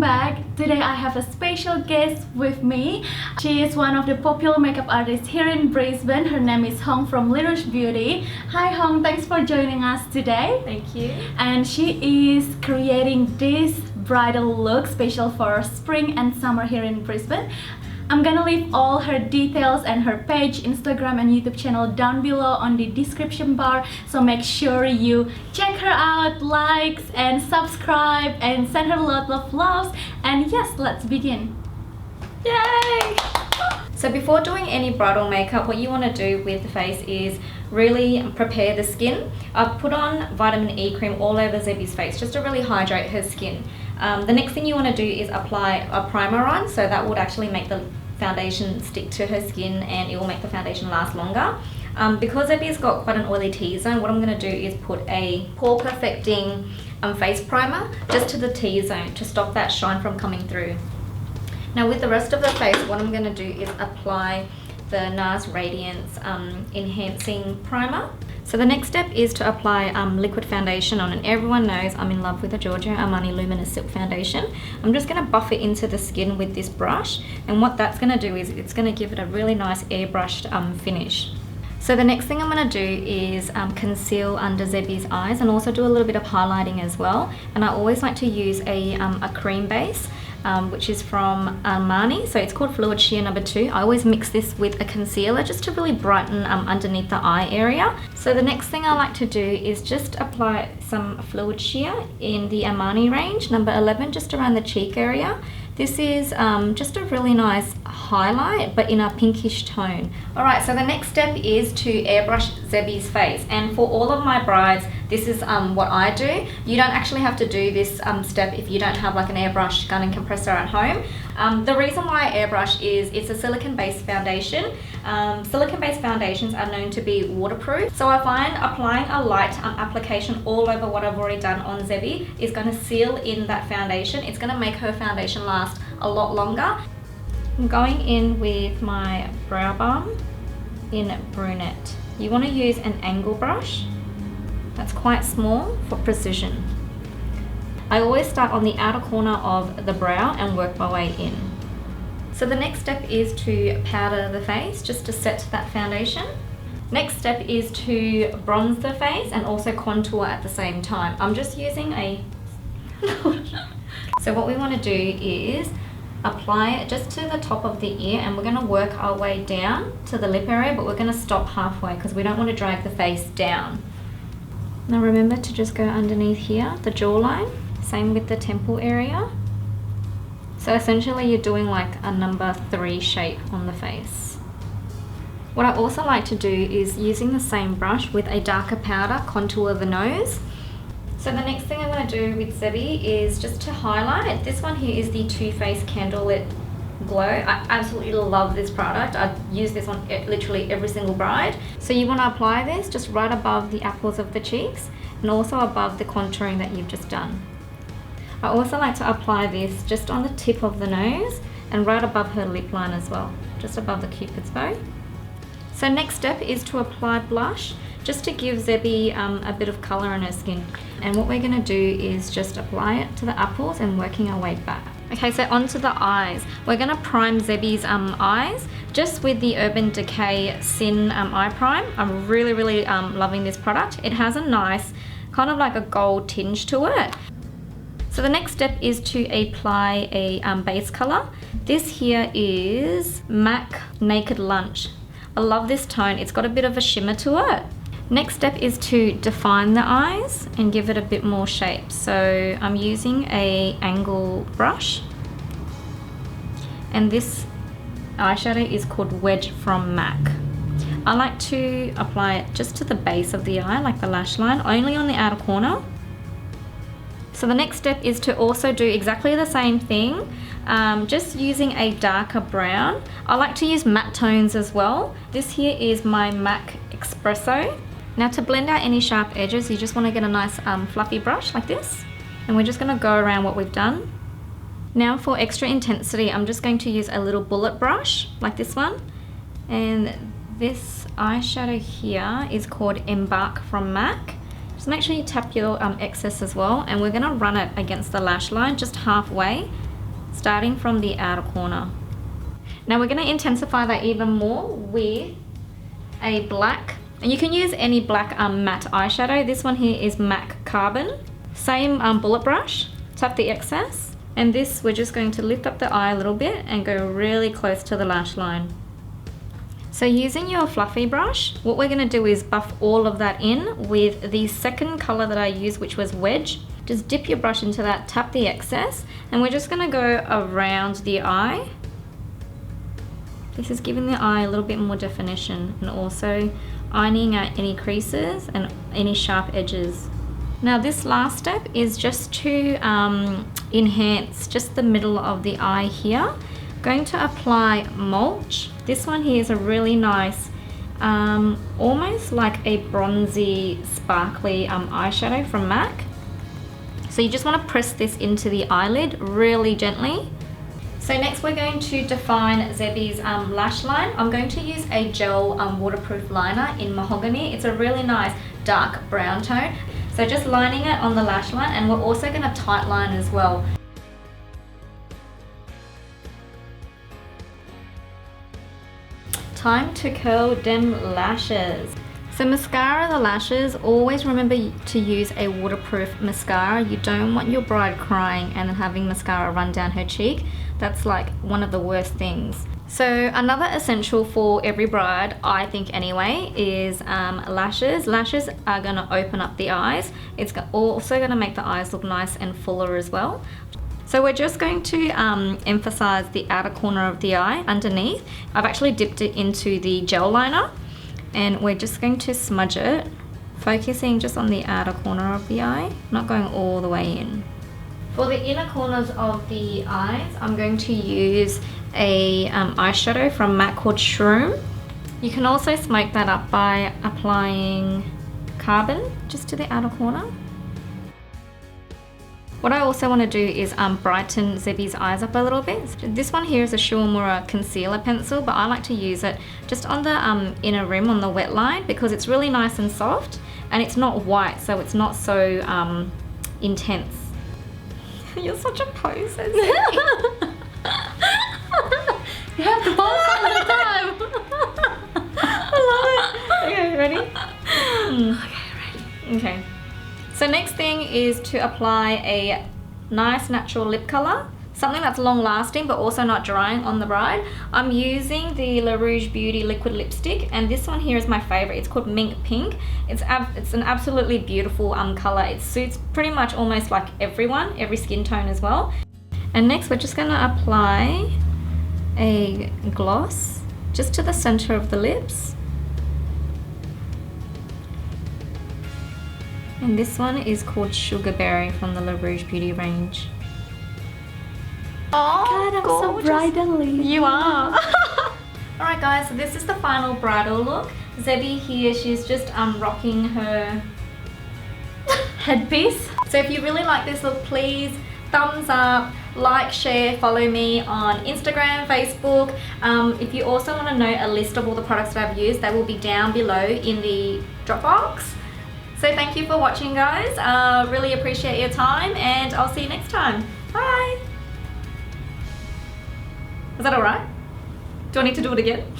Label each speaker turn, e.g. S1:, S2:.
S1: back. Today I have a special guest with me. She is one of the popular makeup artists here in Brisbane. Her name is Hong from Rouge Beauty. Hi Hong, thanks for joining us today.
S2: Thank you.
S1: And she is creating this bridal look special for spring and summer here in Brisbane. I'm gonna leave all her details and her page, Instagram and YouTube channel down below on the description bar, so make sure you check her out, likes and subscribe and send her a lot of loves. And yes, let's begin.
S2: Yay! So before doing any bridal makeup, what you want to do with the face is really prepare the skin. I've put on vitamin E cream all over Zebby's face just to really hydrate her skin. The next thing you want to do is apply a primer on, so that would actually make the foundation stick to her skin and it will make the foundation last longer. Because Zebby's got quite an oily T-zone, what I'm going to do is put a pore perfecting face primer just to the T-zone to stop that shine from coming through. Now with the rest of the face, what I'm going to do is apply the Nars Radiance enhancing primer. So the next step is to apply liquid foundation on, and everyone knows I'm in love with the Giorgio Armani Luminous Silk Foundation. I'm just going to buff it into the skin with this brush, and what that's going to do is it's going to give it a really nice airbrushed finish. So the next thing I'm going to do is conceal under Zebby's eyes and also do a little bit of highlighting as well. And I always like to use a cream base, which is from Armani, so it's called Fluid Sheet number 2. I always mix this with a concealer just to really brighten underneath the eye area. So the next thing I like to do is just apply some Fluid Sheet in the Armani range, number 11, just around the cheek area. This is just a really nice highlight, but in a pinkish tone. Alright, so the next step is to airbrush Zebby's face, and for all of my brides, this is what I do. You don't actually have to do this step if you don't have like an airbrush gun and compressor at home. The reason why I airbrush is it's a silicone-based foundation. Silicone-based foundations are known to be waterproof, so I find applying a light application all over what I've already done on Zebby is going to seal in that foundation. It's going to make her foundation last a lot longer. I'm going in with my brow balm in Brunette. You want to use an angle brush that's quite small for precision. I always start on the outer corner of the brow and work my way in. So the next step is to powder the face just to set that foundation. Next step is to bronze the face and also contour at the same time. I'm just using a... So what we want to do is apply it just to the top of the ear, and we're going to work our way down to the lip area, but we're going to stop halfway because we don't want to drag the face down. Now remember to just go underneath here, the jawline, same with the temple area. So essentially you're doing like a number 3 shape on the face. What I also like to do is using the same brush with a darker powder, contour the nose. So the next thing I'm going to do with Zebby is just to highlight. This one here is the Too Faced Candlelit Glow. I absolutely love this product. I use this on literally every single bride. So you want to apply this just right above the apples of the cheeks and also above the contouring that you've just done. I also like to apply this just on the tip of the nose and right above her lip line as well, just above the cupid's bow. So next step is to apply blush just to give Zebby a bit of colour in her skin. And what we're going to do is just apply it to the apples and working our way back. Okay, so onto the eyes. We're going to prime Zebby's eyes just with the Urban Decay Sin Eye Prime. I'm really loving this product. It has a nice kind of like a gold tinge to it. So the next step is to apply a base colour. This here is MAC Naked Lunch. I love this tone. It's got a bit of a shimmer to it. Next step is to define the eyes and give it a bit more shape. So I'm using a angle brush, and this eyeshadow is called Wedge from MAC. I like to apply it just to the base of the eye, like the lash line, only on the outer corner. So the next step is to also do exactly the same thing, just using a darker brown. I like to use matte tones as well. This here is my MAC Espresso. Now to blend out any sharp edges, you just want to get a nice fluffy brush like this, and we're just going to go around what we've done. Now for extra intensity, I'm just going to use a little bullet brush like this one, and this eyeshadow here is called Embark from MAC. Just make sure you tap your excess as well, and we're going to run it against the lash line just halfway starting from the outer corner. Now we're going to intensify that even more with a black, and you can use any black matte eyeshadow. This one here is MAC Carbon. Same bullet brush, tap the excess, and this we're just going to lift up the eye a little bit and go really close to the lash line. So using your fluffy brush, what we're going to do is buff all of that in with the second color that I used, which was Wedge. Just dip your brush into that, tap the excess, and we're just going to go around the eye. This is giving the eye a little bit more definition and also ironing out any creases and any sharp edges. Now this last step is just to enhance just the middle of the eye here. Going to apply Mulch. This one here is a really nice, almost like a bronzy, sparkly eyeshadow from MAC. So you just want to press this into the eyelid really gently. So next we're going to define Zebby's lash line. I'm going to use a gel waterproof liner in Mahogany. It's a really nice dark brown tone. So just lining it on the lash line, and we're also going to tight line as well. Time to curl them lashes. So mascara the lashes, always remember to use a waterproof mascara. You don't want your bride crying and then having mascara run down her cheek. That's like one of the worst things. So another essential for every bride, I think anyway, is lashes. Lashes are going to open up the eyes. It's also going to make the eyes look nice and fuller as well. So we're just going to emphasize the outer corner of the eye underneath. I've actually dipped it into the gel liner, and we're just going to smudge it, focusing just on the outer corner of the eye, not going all the way in. For the inner corners of the eyes, I'm going to use a eyeshadow from MAC called Shroom. You can also smoke that up by applying Carbon just to the outer corner. What I also want to do is brighten Zebby's eyes up a little bit. This one here is a Shimura concealer pencil, but I like to use it just on the inner rim on the wet line because it's really nice and soft and it's not white, so it's not so intense. You're such a poser. You
S1: have to pose all the time.
S2: I love it. Okay, ready?
S1: Okay, ready.
S2: Okay. So next thing is to apply a nice natural lip color, something that's long lasting but also not drying on the bride. I'm using the Rouge Beauty liquid lipstick, and this one here is my favorite. It's called Mink Pink. It's an absolutely beautiful color. It suits pretty much almost like everyone, every skin tone as well. And next we're just going to apply a gloss just to the center of the lips. And this one is called Sugar Berry from the Rouge Beauty range.
S1: Oh, God, I'm
S2: gorgeous.
S1: so bridally.
S2: You are. Alright guys, so this is the final bridal look. Zebby here, she's just rocking her
S1: headpiece.
S2: So if you really like this look, please thumbs up, like, share, follow me on Instagram, Facebook. If you also want to know a list of all the products that I've used, they will be down below in the drop box. So thank you for watching, guys. Really appreciate your time, and I'll see you next time. Bye. Is that alright? Do I need to do it again?